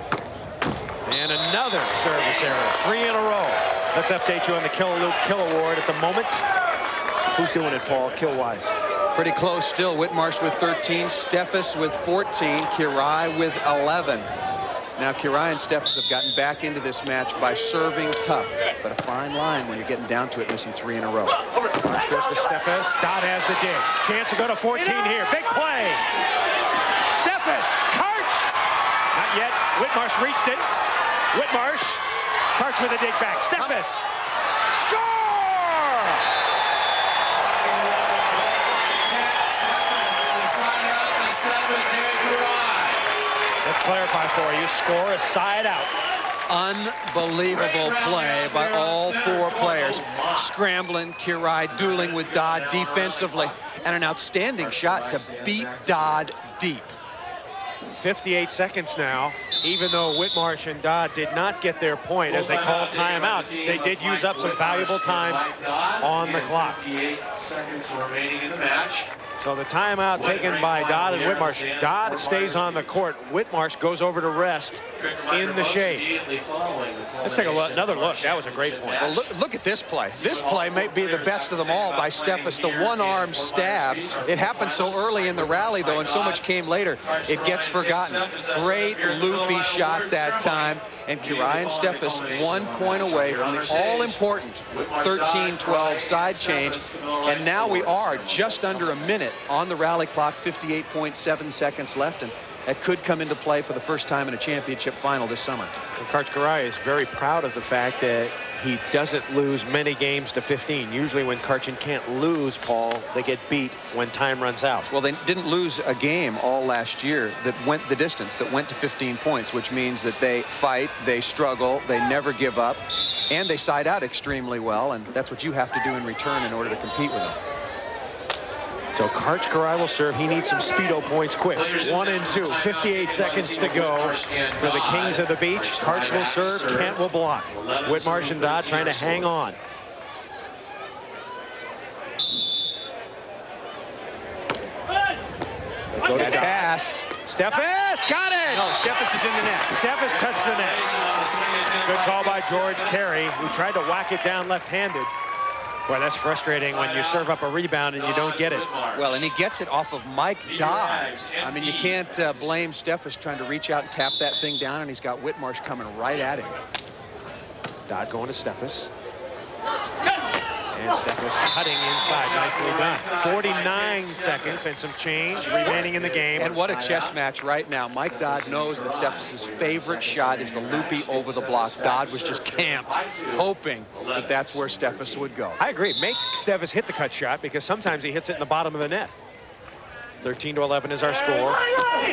And another service error, 3 in a row. Let's update you on the Kill Award at the moment. Who's doing it, Paul, kill-wise? Pretty close still. Whitmarsh with 13, Steffes with 14, Kirai with 11. Now Kirai and Steffes have gotten back into this match by serving tough, but a fine line when you're getting down to it, missing 3 in a row. Karch goes to Steffes. Dodd has the dig. Chance to go to 14 here. Big play. Steffes. Karch. Not yet. Whitmarsh reached it. Whitmarsh. Karch with a dig back. Steffes. Score! Let's clarify for you. Score a side out. Unbelievable play by all 4 players. Scrambling, Kirai dueling with Dodd defensively, and an outstanding shot to beat Dodd deep. 58 seconds now. Even though Whitmarsh and Dodd did not get their point as they called timeout, they did use up some valuable time on the clock. 58 seconds remaining in the match. So the timeout taken by Dodd and Whitmarsh. Dodd stays on the court. Whitmarsh goes over to rest in the shade. Let's take another look. That was a great point. Well, look at this play. This play may be the best of them all by Steffes. The one-arm stab. It happened so early in the rally, though, and so much came later. It gets forgotten. Great loopy shot that time. And Kirai and Steffes 1 point away from the all-important 13-12 side change. And now we are just under a minute on the rally clock, 58.7 seconds left. And that could come into play for the first time in a championship final this summer. And Karch Kirai is very proud of the fact that he doesn't lose many games to 15. Usually when Karchin can't lose, Paul, they get beat when time runs out. Well, they didn't lose a game all last year that went the distance, that went to 15 points, which means that they fight, they struggle, they never give up, and they side out extremely well, and that's what you have to do in return in order to compete with them. So Karch Kirai will serve. He needs some speedo points quick. 1 and 2. 58 seconds to go for the Kings of the Beach. Karch will serve. Kent will block. Whitmarsh and Dodd trying to hang on. Go to pass. Steffes got it. No, Steffes is in the net. Steffes touched the net. Good call by George Carey, who tried to whack it down left-handed. Boy, that's frustrating when you serve up a rebound and you don't get it. Well, and he gets it off of Mike Dodd. I mean, you can't blame Steffes trying to reach out and tap that thing down, and he's got Whitmarsh coming right at him. Dodd going to Steffes. And Steffes cutting inside. Nicely done. 49 seconds and some change remaining in the game. And what a chess match right now. Mike Dodd knows that Steffes' favorite shot is the loopy over the block. Dodd was just camped, hoping that that's where Steffes would go. I agree. Make Steffes hit the cut shot because sometimes he hits it in the bottom of the net. 13-11 is our score.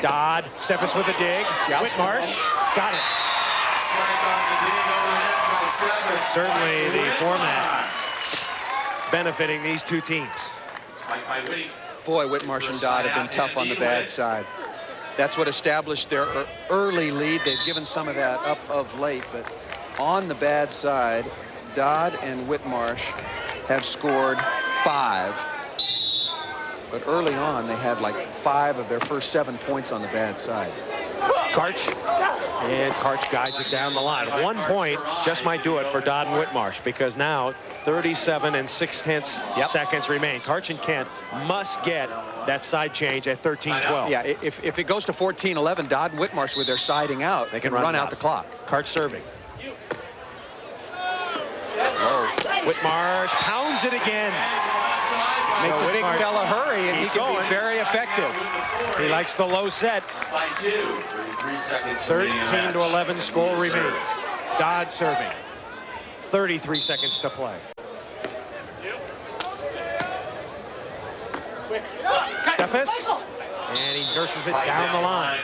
Dodd, Steffes with a dig. Whitmarsh got it. Certainly the format benefiting these two teams. Boy, Whitmarsh and Dodd have been tough on the bad side. That's what established their early lead. They've given some of that up of late, but on the bad side, Dodd and Whitmarsh have scored 5. But early on, they had like 5 of their first 7 points on the bad side. Karch, and Karch guides it down the line. 1 point just might do it for Dodd and Whitmarsh because now 37 6/10 seconds remain. Karch and Kent must get that side change at 13-12. Yeah, if it goes to 14-11, Dodd and Whitmarsh with their siding out, they can run out the clock. Karch serving. Low. Whitmarsh pounds it again. Make the big fella hurry, and he can be very effective. He likes the low set. 13-11 score remains. Dodd serving. 33 seconds to play. Steffes. And he nurses it down the line.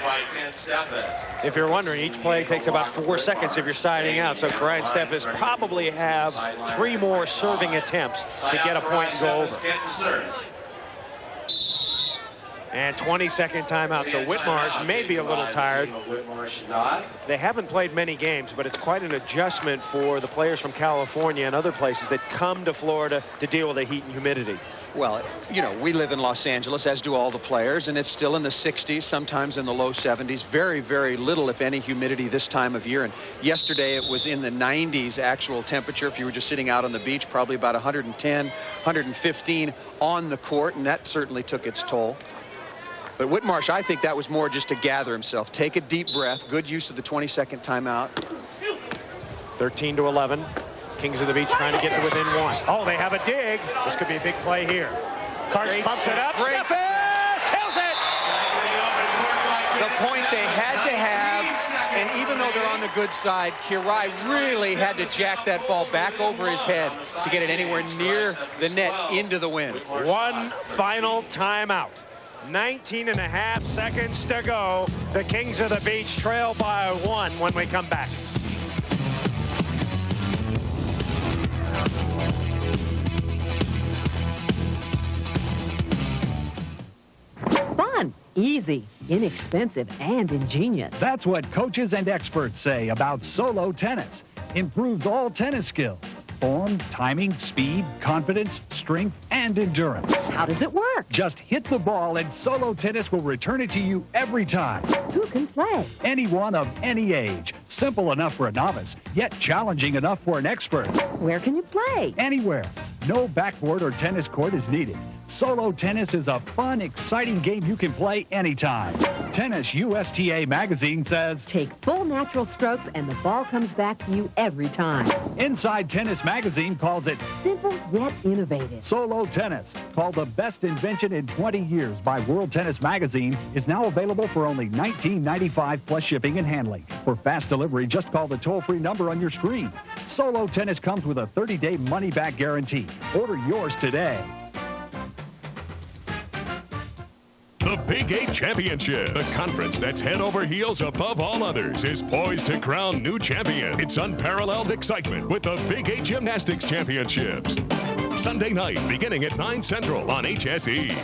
If you're wondering, each play takes about 4 seconds if you're siding out. So Karai and Steffes probably have 3 more serving attempts to get a point and go over. And 20-second timeout. So Whitmarsh may be a little tired. They haven't played many games, but it's quite an adjustment for the players from California and other places that come to Florida to deal with the heat and humidity. Well, you know, we live in Los Angeles, as do all the players, and it's still in the 60s, sometimes in the low 70s. Very, very little, if any, humidity this time of year. And yesterday it was in the 90s actual temperature. If you were just sitting out on the beach, probably about 110, 115 on the court, and that certainly took its toll. But Whitmarsh, I think that was more just to gather himself. Take a deep breath. Good use of the 20-second timeout. 13-11. Kings of the Beach trying to get to within 1. Oh, they have a dig. This could be a big play here. Karch pumps it up. Steffes kills it. The point they had to have, and even though they're on the good side, Kirai really had to jack that ball back over his head to get it anywhere near the net into the wind. One final timeout. 19.5 seconds to go. The Kings of the Beach trail by 1 when we come back. Fun, easy, inexpensive, and ingenious. That's what coaches and experts say about Solo Tennis. Improves all tennis skills. Form, timing, speed, confidence, strength, and endurance. How does it work? Just hit the ball and Solo Tennis will return it to you every time. Who can play? Anyone of any age. Simple enough for a novice, yet challenging enough for an expert. Where can you play? Anywhere. No backboard or tennis court is needed. Solo Tennis is a fun, exciting game you can play anytime. Tennis USTA magazine says, take full natural strokes and the ball comes back to you every time. Inside Tennis magazine calls it simple yet innovative. Solo Tennis, called the best invention in 20 years by World Tennis magazine, is now available for only $19.95 plus shipping and handling. For fast delivery, just call the toll-free number on your screen. Solo Tennis comes with a 30-day money-back guarantee. Order yours today. The Big 8 Championship, the conference that's head over heels above all others, is poised to crown new champion. It's unparalleled excitement with the Big 8 Gymnastics Championships. Sunday night, beginning at 9 Central on HSE.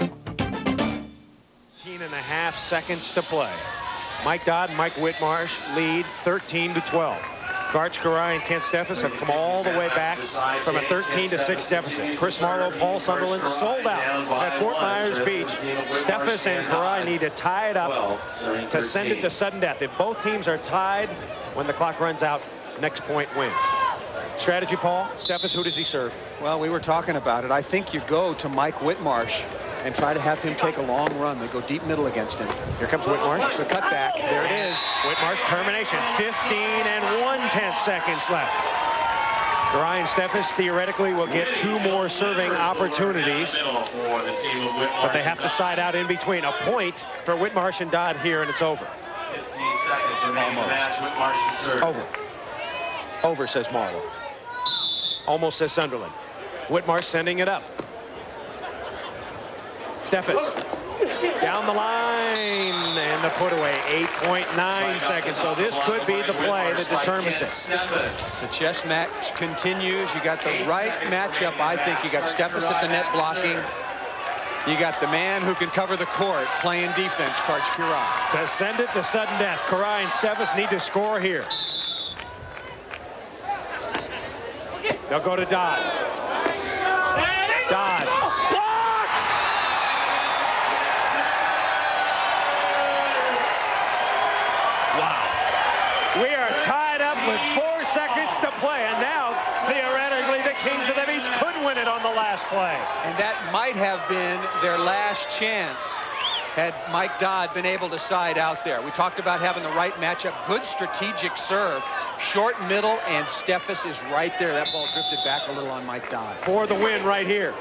13.5 seconds to play. Mike Dodd and Mike Whitmarsh lead 13-12. Karch, Karai, and Kent Steffes have come all the way back from a 13-6 deficit. Chris Marlowe, Paul Sunderland sold out at Fort Myers Beach. Steffes and Karai need to tie it up to send it to sudden death. If both teams are tied, when the clock runs out, next point wins. Strategy, Paul. Steffes, who does he serve? Well, we were talking about it. I think you go to Mike Whitmarsh and try to have him take a long run. They go deep middle against him. Here comes Whitmarsh. The cutback. There it is. Whitmarsh termination. 15 1/10 seconds left. Ryan Steffes theoretically will get 2 more serving opportunities, but they have to side out in between. A point for Whitmarsh and Dodd here, and it's over. 15 seconds remaining in the match. Whitmarsh to serve. Over. Over, says Marlowe. Almost, says Sunderland. Whitmarsh sending it up. Steffes down the line, and the put away. 8.9 seconds. So this could be the play that determines it. The chess match continues. You got the right matchup, I think. You got Steffes at the net blocking. You got the man who can cover the court playing defense, Karch Kiraly. To send it to sudden death. Kiraly and Steffes need to score here. They'll go to Dodd. Dodd. Blocked! Wow. We are tied up with 4 seconds to play, and now, theoretically, the Kings of the Beach could win it on the last play. And that might have been their last chance had Mike Dodd been able to side out there. We talked about having the right matchup. Good strategic serve. Short middle, and Steffes is right there. That ball drifted back a little on Mike Dodd. For the win right here.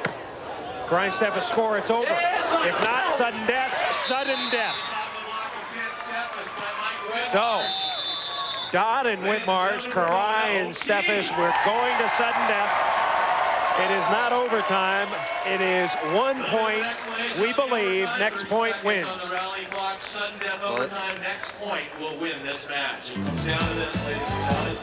Ryan Steffes score, it's over. If not, sudden death, sudden death. So, Dodd and Whitmarsh, Kiraly and Steffes, we're going to sudden death. It is not overtime. It is 1 point. We believe next point wins. On the rally clock, sudden death overtime. Next point will win this match. It comes down to this, ladies and gentlemen.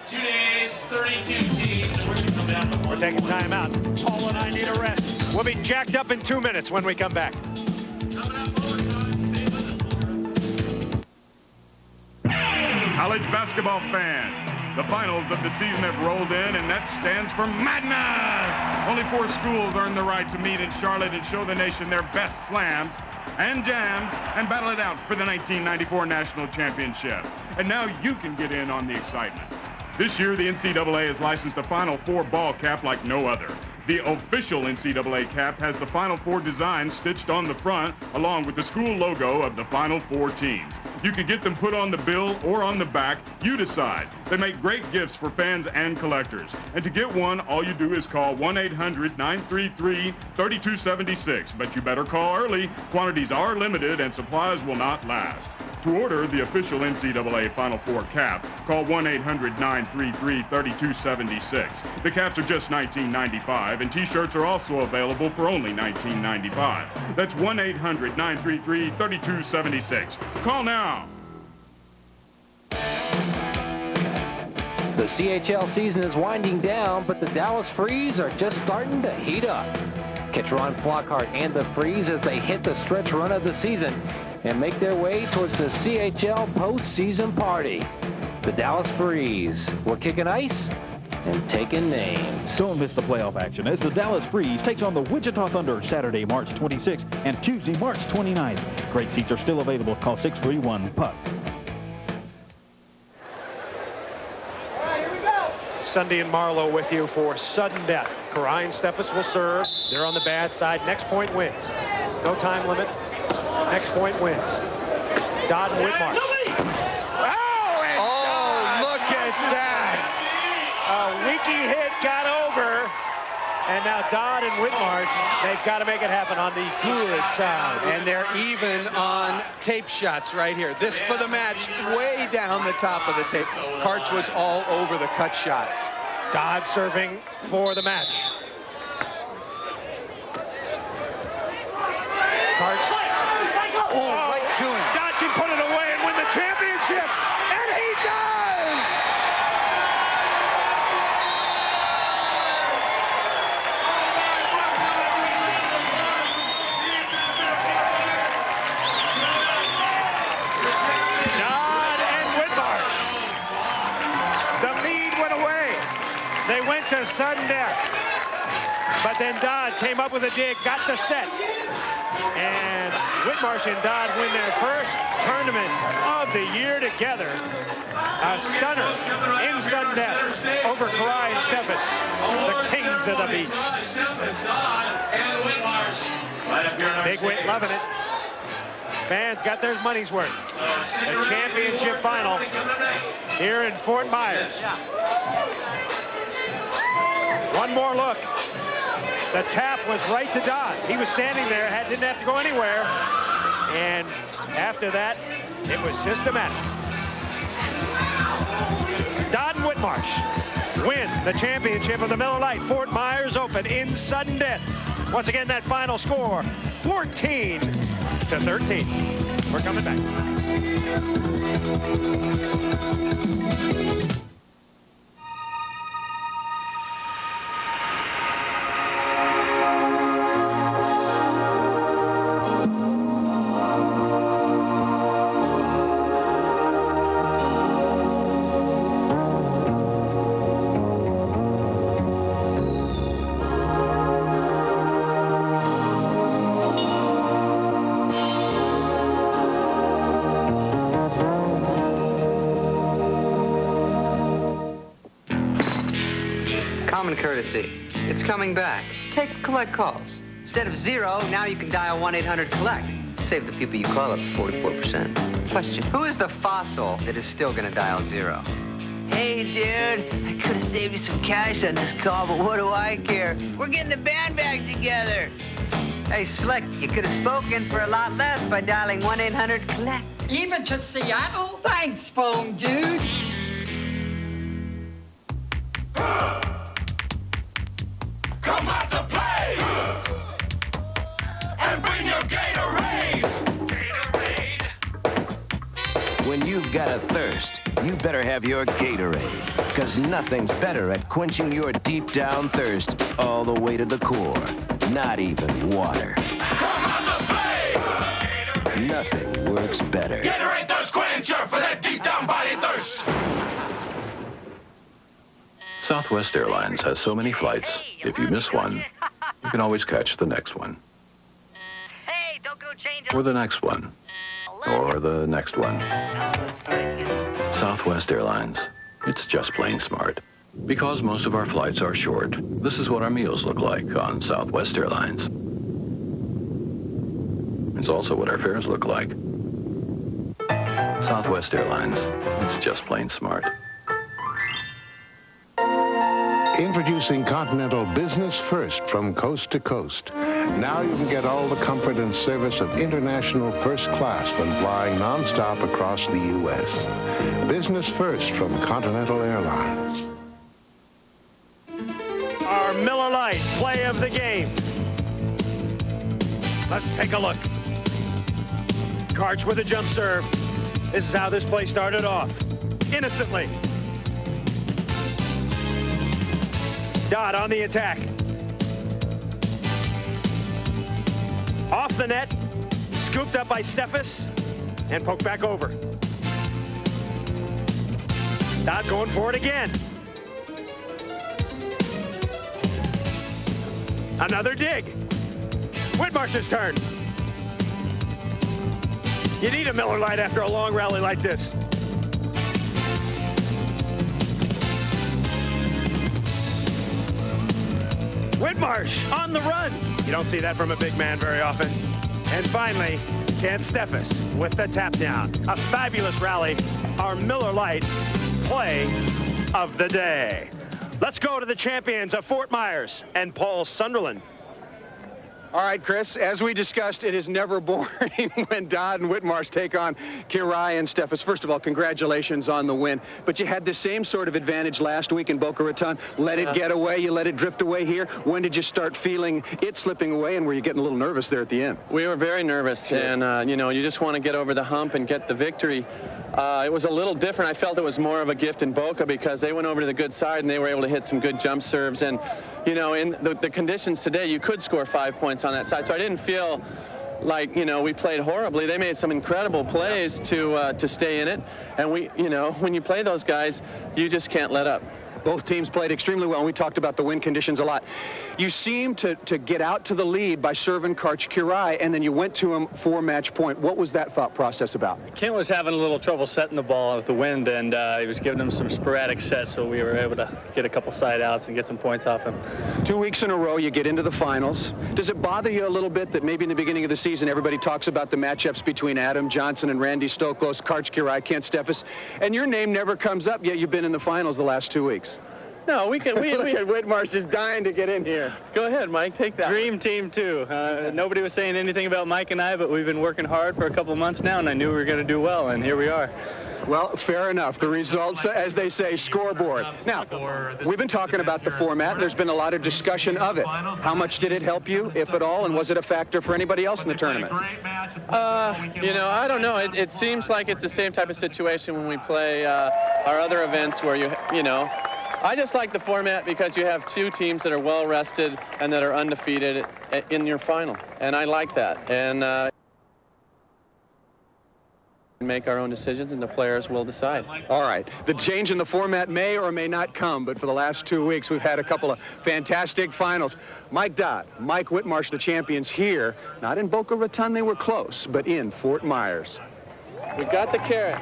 2 days, 32 teams, and we're going to come down to We're taking time out. Paul and I need a rest. We'll be jacked up in 2 minutes when we come back. College basketball fans, the finals of the season have rolled in, and that stands for madness. Only 4 schools earn the right to meet in Charlotte and show the nation their best slams and jams and battle it out for the 1994 National Championship. And now you can get in on the excitement. This year, the NCAA has licensed a Final Four ball cap like no other. The official NCAA cap has the Final Four design stitched on the front, along with the school logo of the Final Four teams. You can get them put on the bill or on the back. You decide. They make great gifts for fans and collectors. And to get one, all you do is call 1-800-933-3276. But you better call early. Quantities are limited and supplies will not last. To order the official NCAA Final Four cap, call 1-800-933-3276. The caps are just $19.95, and T-shirts are also available for only $19.95. That's 1-800-933-3276. Call now. The CHL season is winding down, but the Dallas Freeze are just starting to heat up. Catch Ron Flockhart and the Freeze as they hit the stretch run of the season and make their way towards the CHL postseason party. The Dallas Freeze. We're kicking ice and taking names. Don't miss the playoff action as the Dallas Freeze takes on the Wichita Thunder Saturday, March 26th and Tuesday, March 29th. Great seats are still available. Call 631-PUCK. Sunday and Marlowe with you for sudden death. Kiraly and Steffes will serve. They're on the bad side. Next point wins. No time limit. Next point wins. Dodd and Whitmarsh. Oh, look at that. A weaky hit got over. And now Dodd and Whitmarsh, they've got to make it happen on the good side. And they're even on tape shots right here. This for the match, way down the top of the tape. Karch was all over the cut shot. Dodd serving for the match. Karch. Oh, right to him. Dodd can put it away and win the championship. And he does! Dodd and Whitmarsh. The lead went away. They went to sudden death. But then Dodd came up with a dig, got the set. And Whitmarsh and Dodd win their first tournament of the year together. A stunner in sudden death over Kiraly and Steffes, the Kings of the Beach. Big Whit loving it. Fans got their money's worth. The championship final here in Fort Myers. One more look. The tap was right to Dodd. He was standing there, didn't have to go anywhere. And after that, it was systematic. Dodd and Whitmarsh win the championship of the Miller Lite Fort Myers Open in sudden death. Once again, that final score, 14-13. We're coming back. Common courtesy. It's coming back. Take collect calls. Instead of 0, now you can dial 1-800-COLLECT. Save the people you call up 44%. Question. Who is the fossil that is still going to dial 0? Hey, dude, I could have saved you some cash on this call, but what do I care? We're getting the band back together. Hey, Slick, you could have spoken for a lot less by dialing 1-800-COLLECT. Even to Seattle? Thanks, phone dude. Come out to play! And bring your Gatorade! When you've got a thirst, you better have your Gatorade. Because nothing's better at quenching your deep down thirst all the way to the core. Not even water. Come out to play! Nothing works better. Gatorade Thirst Quencher for that deep down body thirst! Southwest Airlines has so many flights, if you miss one, you can always catch the next one. Hey, don't go change Or the next one. Or the next one. Southwest Airlines. It's just plain smart. Because most of our flights are short, this is what our meals look like on Southwest Airlines. It's also what our fares look like. Southwest Airlines. It's just plain smart. Introducing Continental Business First from coast to coast. Now you can get all the comfort and service of international first class when flying nonstop across the U.S. Business First from Continental Airlines. Our Miller Lite play of the game. Let's take a look. Karch with a jump serve. This is how this play started off. Innocently. Dodd on the attack. Off the net, scooped up by Steffes, and poked back over. Dodd going for it again. Another dig. Whitmarsh's turn. You need a Miller Lite after a long rally like this. Whitmarsh on the run. You don't see that from a big man very often. And finally, Ken Steffes with the tap down. A fabulous rally. Our Miller Lite play of the day. Let's go to the champions of Fort Myers and Paul Sunderland. All right, Chris, as we discussed, it is never boring when Dodd and Whitmarsh take on Kirai and Steffes. First of all, congratulations on the win. But you had the same sort of advantage last week in Boca Raton. Let it get away. You let it drift away here. When did you start feeling it slipping away, and were you getting a little nervous there at the end? We were very nervous, and, you know, you just want to get over the hump and get the victory. It was a little different. I felt it was more of a gift in Boca because they went over to the good side and they were able to hit some good jump serves. And, you know, in the conditions today, you could score 5 points on that side. So I didn't feel like, you know, we played horribly. They made some incredible plays to stay in it. And we, you know, when you play those guys, you just can't let up. Both teams played extremely well, and we talked about the win conditions a lot. You seemed to get out to the lead by serving Karch Kirai, and then you went to him for match point. What was that thought process about? Kent was having a little trouble setting the ball with the wind, and he was giving him some sporadic sets, so we were able to get a couple side outs and get some points off him. 2 weeks in a row, you get into the finals. Does it bother you a little bit that maybe in the beginning of the season, everybody talks about the matchups between Adam Johnson and Randy Stokos, Karch Kirai, Kent Steffes, and your name never comes up, yet you've been in the finals the last 2 weeks? No, we can. We at Whitmarsh just dying to get in here. Go ahead, Mike. Take that. Dream team, too. Nobody was saying anything about Mike and I, but we've been working hard for a couple months now, and I knew we were going to do well, and here we are. Well, fair enough. The results, as they say, scoreboard. Now, we've been talking about the format. There's been a lot of discussion of it. How much did it help you, if at all, and was it a factor for anybody else in the tournament? You know, I don't know. It seems like it's the same type of situation when we play our other events where you know, I just like the format because you have two teams that are well rested and that are undefeated in your final, and I like that. And make our own decisions, and the players will decide. All right. The change in the format may or may not come, but for the last 2 weeks, we've had a couple of fantastic finals. Mike Dodd, Mike Whitmarsh, the champions here, not in Boca Raton, they were close, but in Fort Myers. We got the carrot.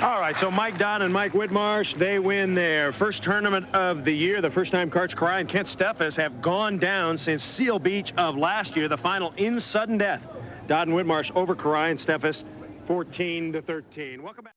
All right, so Mike Dodd and Mike Whitmarsh, they win their first tournament of the year. The first time Karch Karai and Kent Steffes have gone down since Seal Beach of last year, the final in sudden death. Dodd and Whitmarsh over Karai and Steffes, 14-13. Welcome back.